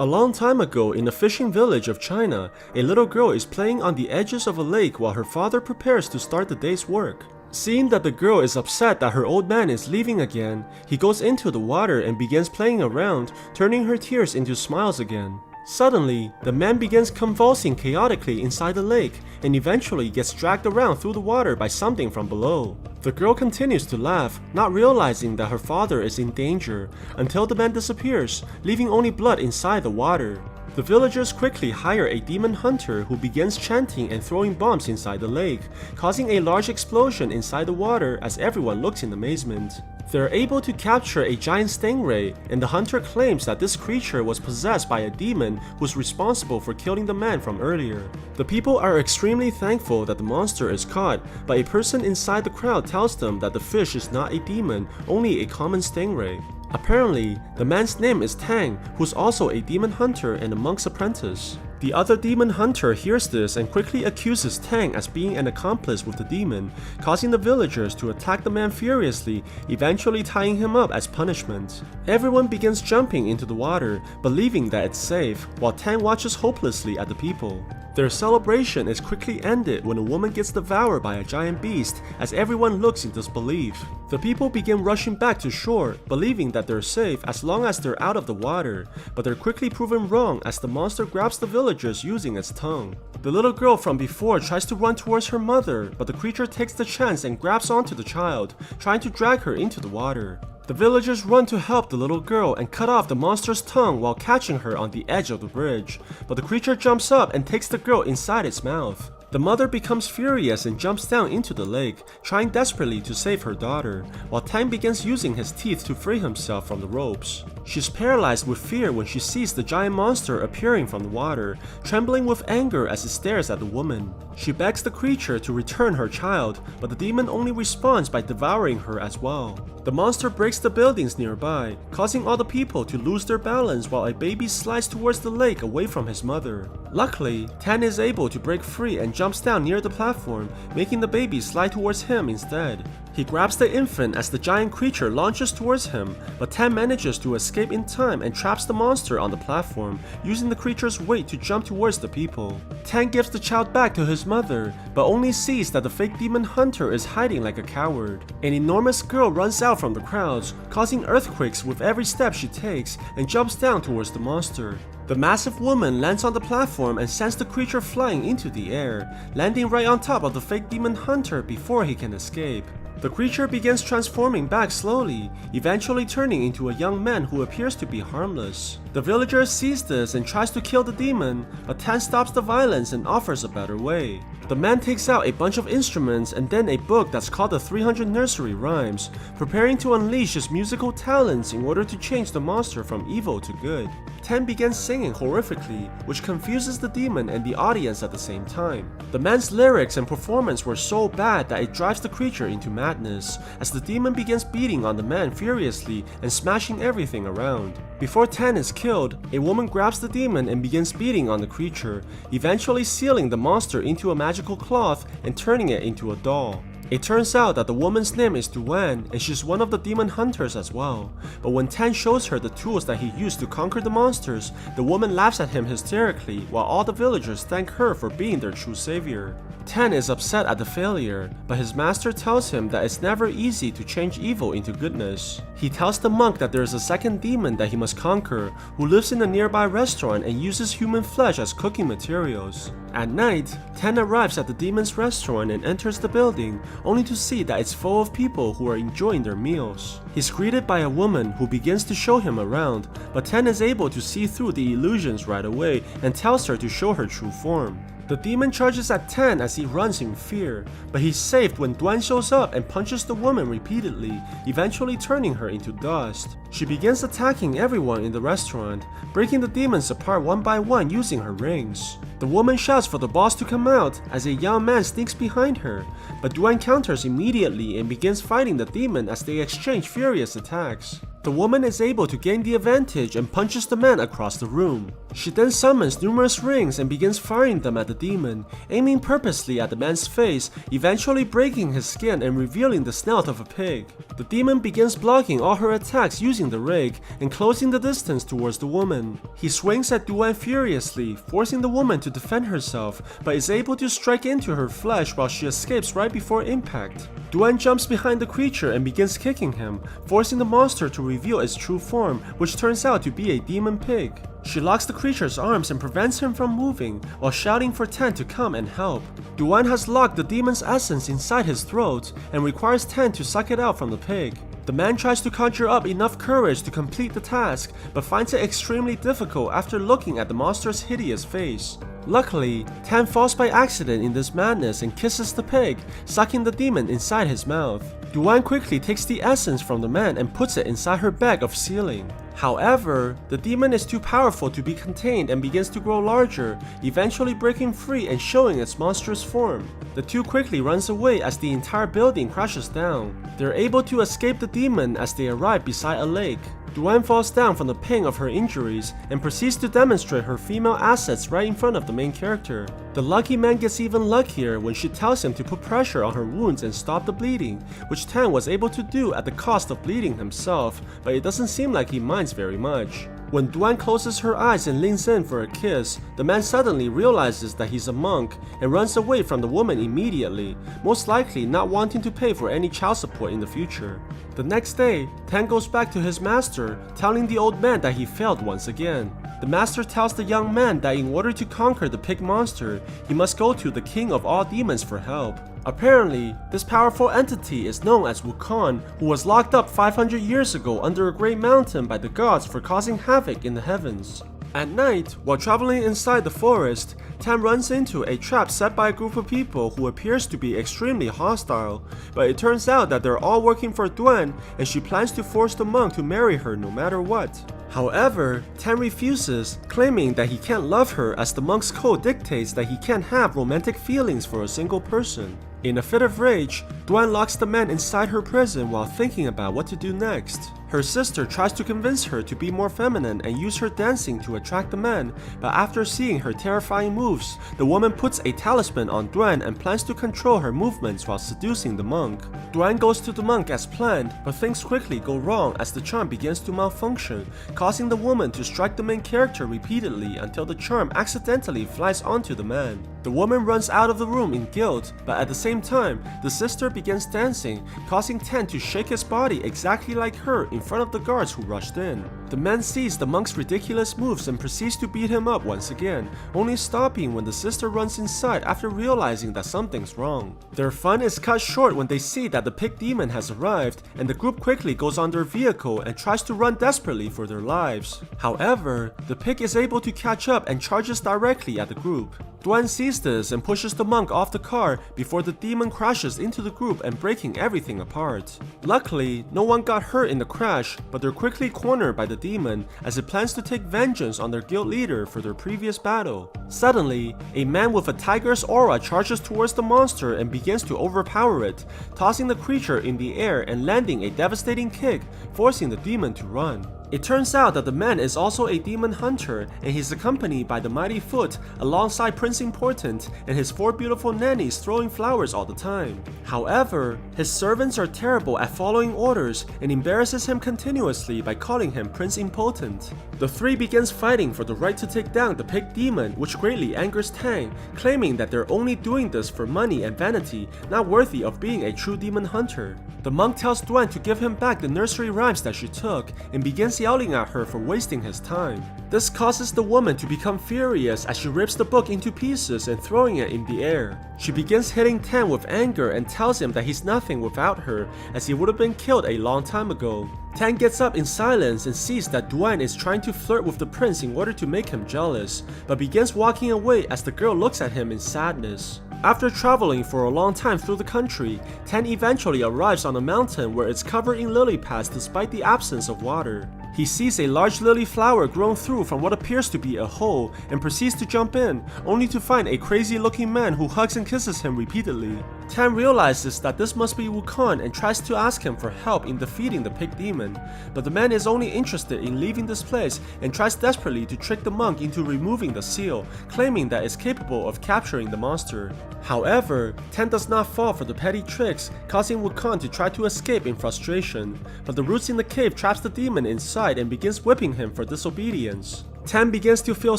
A long time ago, in a fishing village of China, a little girl is playing on the edges of a lake while her father prepares to start the day's work. Seeing that the girl is upset that her old man is leaving again, he goes into the water and begins playing around, turning her tears into smiles again. Suddenly, the man begins convulsing chaotically inside the lake and eventually gets dragged around through the water by something from below. The girl continues to laugh, not realizing that her father is in danger, until the man disappears, leaving only blood inside the water. The villagers quickly hire a demon hunter who begins chanting and throwing bombs inside the lake, causing a large explosion inside the water as everyone looks in amazement. They're able to capture a giant stingray, and the hunter claims that this creature was possessed by a demon who's responsible for killing the man from earlier. The people are extremely thankful that the monster is caught, but a person inside the crowd tells them that the fish is not a demon, only a common stingray. Apparently, the man's name is Tang, who's also a demon hunter and a monk's apprentice. The other demon hunter hears this and quickly accuses Tang as being an accomplice with the demon, causing the villagers to attack the man furiously, eventually tying him up as punishment. Everyone begins jumping into the water, believing that it's safe, while Tang watches hopelessly at the people. Their celebration is quickly ended when a woman gets devoured by a giant beast as everyone looks in disbelief. The people begin rushing back to shore, believing that they're safe as long as they're out of the water, but they're quickly proven wrong as the monster grabs the villagers using its tongue. The little girl from before tries to run towards her mother, but the creature takes the chance and grabs onto the child, trying to drag her into the water. The villagers run to help the little girl and cut off the monster's tongue while catching her on the edge of the bridge, but the creature jumps up and takes the girl inside its mouth. The mother becomes furious and jumps down into the lake, trying desperately to save her daughter, while Tang begins using his teeth to free himself from the ropes. She's paralyzed with fear when she sees the giant monster appearing from the water, trembling with anger as it stares at the woman. She begs the creature to return her child, but the demon only responds by devouring her as well. The monster breaks the buildings nearby, causing all the people to lose their balance while a baby slides towards the lake away from his mother. Luckily, Tan is able to break free and jumps down near the platform, making the baby slide towards him instead. He grabs the infant as the giant creature launches towards him, but Tan manages to escape in time and traps the monster on the platform, using the creature's weight to jump towards the people. Tan gives the child back to his mother, but only sees that the fake demon hunter is hiding like a coward. An enormous girl runs out from the crowds, causing earthquakes with every step she takes, and jumps down towards the monster. The massive woman lands on the platform and sends the creature flying into the air, landing right on top of the fake demon hunter before he can escape. The creature begins transforming back slowly, eventually turning into a young man who appears to be harmless. The villager sees this and tries to kill the demon, but Tan stops the violence and offers a better way. The man takes out a bunch of instruments and then a book that's called the 300 Nursery Rhymes, preparing to unleash his musical talents in order to change the monster from evil to good. Tan begins singing horrifically, which confuses the demon and the audience at the same time. The man's lyrics and performance were so bad that it drives the creature into madness, as the demon begins beating on the man furiously and smashing everything around. Before Tan is killed, a woman grabs the demon and begins beating on the creature, eventually sealing the monster into a magical cloth and turning it into a doll. It turns out that the woman's name is Duan, and she's one of the demon hunters as well. But when Tan shows her the tools that he used to conquer the monsters, the woman laughs at him hysterically, while all the villagers thank her for being their true savior. Tan is upset at the failure, but his master tells him that it's never easy to change evil into goodness. He tells the monk that there is a second demon that he must conquer, who lives in a nearby restaurant and uses human flesh as cooking materials. At night, Tan arrives at the demon's restaurant and enters the building, only to see that it's full of people who are enjoying their meals. He's greeted by a woman who begins to show him around, but Tan is able to see through the illusions right away and tells her to show her true form. The demon charges at Tan as he runs in fear, but he's saved when Duan shows up and punches the woman repeatedly, eventually turning her into dust. She begins attacking everyone in the restaurant, breaking the demons apart one by one using her rings. The woman shouts for the boss to come out as a young man sneaks behind her, but Duan counters immediately and begins fighting the demon as they exchange furious attacks. The woman is able to gain the advantage and punches the man across the room. She then summons numerous rings and begins firing them at the demon, aiming purposely at the man's face, eventually breaking his skin and revealing the snout of a pig. The demon begins blocking all her attacks using the rake and closing the distance towards the woman. He swings at Duan furiously, forcing the woman to defend herself, but is able to strike into her flesh while she escapes right before impact. Duan jumps behind the creature and begins kicking him, forcing the monster to reveal its true form, which turns out to be a demon pig. She locks the creature's arms and prevents him from moving, while shouting for Tan to come and help. Duan has locked the demon's essence inside his throat and requires Tan to suck it out from the pig. The man tries to conjure up enough courage to complete the task, but finds it extremely difficult after looking at the monster's hideous face. Luckily, Tan falls by accident in this madness and kisses the pig, sucking the demon inside his mouth. Duan quickly takes the essence from the man and puts it inside her bag of sealing. However, the demon is too powerful to be contained and begins to grow larger, eventually breaking free and showing its monstrous form. The two quickly runs away as the entire building crashes down. They're able to escape the demon as they arrive beside a lake. Duan falls down from the pain of her injuries and proceeds to demonstrate her female assets right in front of the main character. The lucky man gets even luckier when she tells him to put pressure on her wounds and stop the bleeding, which Tan was able to do at the cost of bleeding himself, but it doesn't seem like he minds very much. When Duan closes her eyes and leans in for a kiss, the man suddenly realizes that he's a monk and runs away from the woman immediately, most likely not wanting to pay for any child support in the future. The next day, Tan goes back to his master, telling the old man that he failed once again. The master tells the young man that in order to conquer the pig monster, he must go to the king of all demons for help. Apparently, this powerful entity is known as Wukong, who was locked up 500 years ago under a great mountain by the gods for causing havoc in the heavens. At night, while traveling inside the forest, Tan runs into a trap set by a group of people who appears to be extremely hostile, but it turns out that they're all working for Duan and she plans to force the monk to marry her no matter what. However, Tan refuses, claiming that he can't love her as the monk's code dictates that he can't have romantic feelings for a single person. In a fit of rage, Duan locks the man inside her prison while thinking about what to do next. Her sister tries to convince her to be more feminine and use her dancing to attract the man, but after seeing her terrifying moves, the woman puts a talisman on Duan and plans to control her movements while seducing the monk. Duan goes to the monk as planned, but things quickly go wrong as the charm begins to malfunction, causing the woman to strike the main character repeatedly until the charm accidentally flies onto the man. The woman runs out of the room in guilt, but at the same time, the sister begins dancing, causing Tan to shake his body exactly like her in front of the guards who rushed in. The man sees the monk's ridiculous moves and proceeds to beat him up once again, only stopping when the sister runs inside after realizing that something's wrong. Their fun is cut short when they see that the pig demon has arrived, and the group quickly goes on their vehicle and tries to run desperately for their lives. However, the pig is able to catch up and charges directly at the group. Duan sees this and pushes the monk off the car before the demon crashes into the group and breaking everything apart. Luckily, no one got hurt in the crash, but they're quickly cornered by the demon as it plans to take vengeance on their guild leader for their previous battle. Suddenly, a man with a tiger's aura charges towards the monster and begins to overpower it, tossing the creature in the air and landing a devastating kick, forcing the demon to run. It turns out that the man is also a demon hunter, and he's accompanied by the Mighty Foot alongside Prince Important and his 4 beautiful nannies throwing flowers all the time. However, his servants are terrible at following orders and embarrasses him continuously by calling him Prince Impotent. The 3 begins fighting for the right to take down the pig demon, which greatly angers Tang, claiming that they're only doing this for money and vanity, not worthy of being a true demon hunter. The monk tells Duan to give him back the nursery rhymes that she took and begins yelling at her for wasting his time. This causes the woman to become furious as she rips the book into pieces and throwing it in the air. She begins hitting Tan with anger and tells him that he's nothing without her, as he would have been killed a long time ago. Tan gets up in silence and sees that Duan is trying to flirt with the prince in order to make him jealous, but begins walking away as the girl looks at him in sadness. After traveling for a long time through the country, Tan eventually arrives on a mountain where it's covered in lily pads despite the absence of water. He sees a large lily flower grown through from what appears to be a hole and proceeds to jump in, only to find a crazy looking man who hugs and kisses him repeatedly. Tan realizes that this must be Wukong and tries to ask him for help in defeating the pig demon, but the man is only interested in leaving this place and tries desperately to trick the monk into removing the seal, claiming that it's capable of capturing the monster. However, Tan does not fall for the petty tricks, causing Wukong to try to escape in frustration, but the roots in the cave traps the demon inside and begins whipping him for disobedience. Tan begins to feel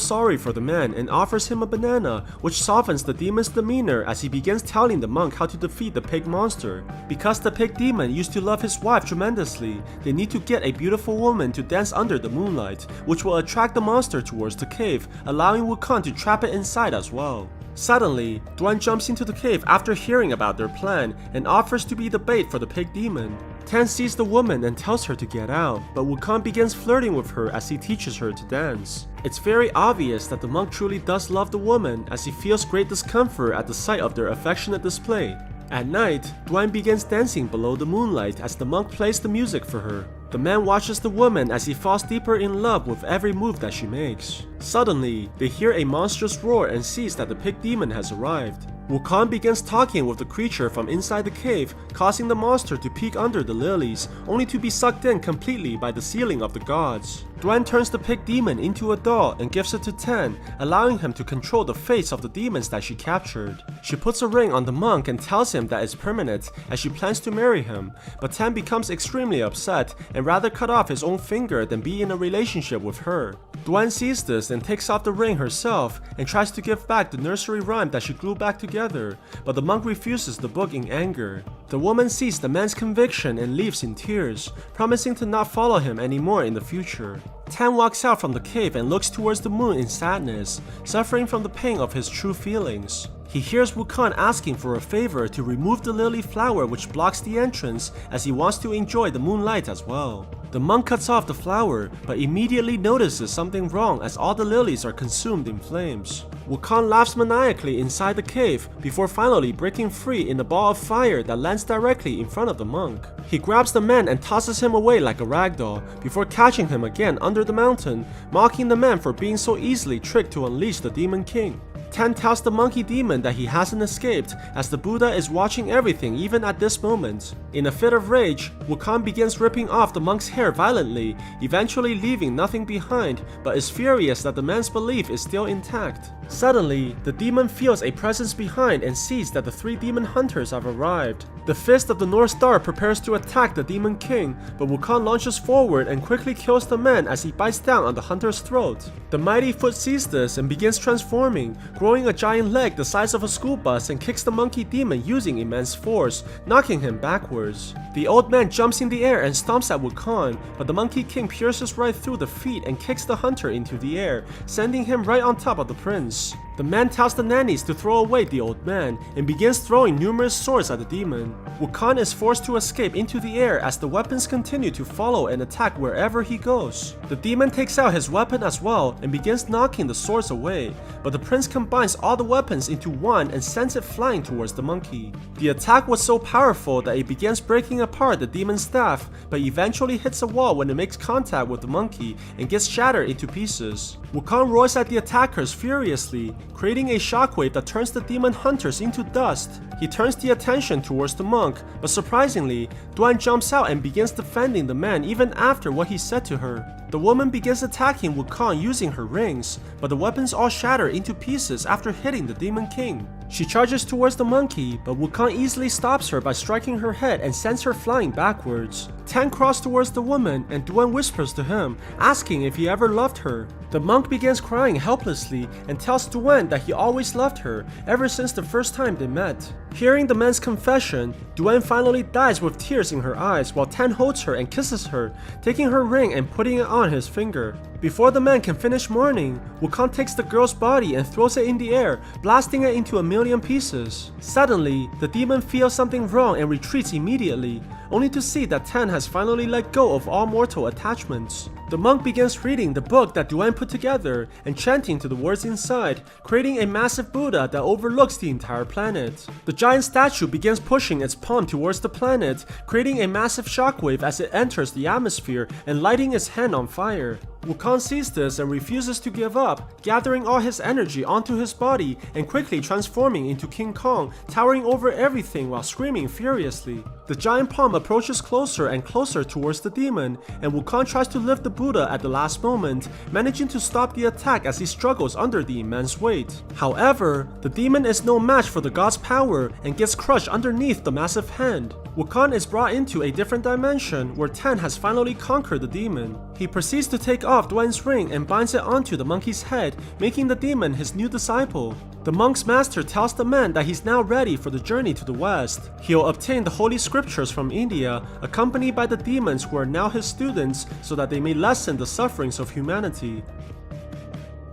sorry for the man and offers him a banana, which softens the demon's demeanor as he begins telling the monk how to defeat the pig monster. Because the pig demon used to love his wife tremendously, they need to get a beautiful woman to dance under the moonlight, which will attract the monster towards the cave, allowing Wukong to trap it inside as well. Suddenly, Duan jumps into the cave after hearing about their plan and offers to be the bait for the pig demon. Tan sees the woman and tells her to get out, but Wukong begins flirting with her as he teaches her to dance. It's very obvious that the monk truly does love the woman as he feels great discomfort at the sight of their affectionate display. At night, Duan begins dancing below the moonlight as the monk plays the music for her. The man watches the woman as he falls deeper in love with every move that she makes. Suddenly, they hear a monstrous roar and sees that the pig demon has arrived. Wukong begins talking with the creature from inside the cave, causing the monster to peek under the lilies, only to be sucked in completely by the sealing of the gods. Duan turns the pig demon into a doll and gives it to Tan, allowing him to control the fates of the demons that she captured. She puts a ring on the monk and tells him that it's permanent, as she plans to marry him, but Tan becomes extremely upset and rather cut off his own finger than be in a relationship with her. Duan sees this and takes off the ring herself and tries to give back the nursery rhyme that she glued back together, but the monk refuses the book in anger. The woman sees the man's conviction and leaves in tears, promising to not follow him anymore in the future. Tan walks out from the cave and looks towards the moon in sadness, suffering from the pain of his true feelings. He hears Wukong asking for a favor to remove the lily flower which blocks the entrance, as he wants to enjoy the moonlight as well. The monk cuts off the flower, but immediately notices something wrong as all the lilies are consumed in flames. Wukong laughs maniacally inside the cave before finally breaking free in a ball of fire that lands directly in front of the monk. He grabs the man and tosses him away like a ragdoll before catching him again under the mountain, mocking the man for being so easily tricked to unleash the Demon King. Tan tells the monkey demon that he hasn't escaped, as the Buddha is watching everything even at this moment. In a fit of rage, Wukong begins ripping off the monk's hair violently, eventually leaving nothing behind, but is furious that the man's belief is still intact. Suddenly, the demon feels a presence behind and sees that the 3 demon hunters have arrived. The fist of the North Star prepares to attack the Demon King, but Wukong launches forward and quickly kills the man as he bites down on the hunter's throat. The mighty foot sees this and begins transforming, growing a giant leg the size of a school bus, and kicks the monkey demon using immense force, knocking him backwards. The old man jumps in the air and stomps at Wukong, but the Monkey King pierces right through the feet and kicks the hunter into the air, sending him right on top of the prince. The man tells the nannies to throw away the old man and begins throwing numerous swords at the demon. Wukong is forced to escape into the air as the weapons continue to follow and attack wherever he goes. The demon takes out his weapon as well and begins knocking the swords away, but the prince combines all the weapons into one and sends it flying towards the monkey. The attack was so powerful that it begins breaking apart the demon's staff, but eventually hits a wall when it makes contact with the monkey and gets shattered into pieces. Wukong roars at the attackers furiously, creating a shockwave that turns the demon hunters into dust. He turns the attention towards the monk, but surprisingly, Duan jumps out and begins defending the man even after what he said to her. The woman begins attacking Wukong using her rings, but the weapons all shatter into pieces after hitting the Demon King. She charges towards the monkey, but Wukong easily stops her by striking her head and sends her flying backwards. Tan crawls towards the woman and Duan whispers to him, asking if he ever loved her. The monk begins crying helplessly and tells Duan that he always loved her ever since the first time they met. Hearing the man's confession, Duan finally dies with tears in her eyes while Tan holds her and kisses her, taking her ring and putting it on his finger. Before the man can finish mourning, Wukong takes the girl's body and throws it in the air, blasting it into a million pieces. Suddenly, the demon feels something wrong and retreats immediately, only to see that Tan has finally let go of all mortal attachments. The monk begins reading the book that Duan put together and chanting to the words inside, creating a massive Buddha that overlooks the entire planet. The giant statue begins pushing its palm towards the planet, creating a massive shockwave as it enters the atmosphere and lighting its hand on fire. Wukong sees this and refuses to give up, gathering all his energy onto his body and quickly transforming into King Kong, towering over everything while screaming furiously. The giant palm approaches closer and closer towards the demon, and Wukong tries to lift the Buddha at the last moment, managing to stop the attack as he struggles under the immense weight. However, the demon is no match for the god's power and gets crushed underneath the massive hand. Wukong is brought into a different dimension where Ten has finally conquered the demon. He proceeds to take off Dwayne's ring and binds it onto the monkey's head, making the demon his new disciple. The monk's master tells the man that he's now ready for the journey to the west. He'll obtain the holy scriptures from India, accompanied by the demons who are now his students, so that they may lessen the sufferings of humanity.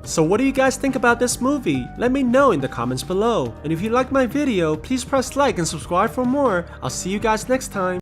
So what do you guys think about this movie? Let me know in the comments below. And if you like my video, please press like and subscribe for more. I'll see you guys next time.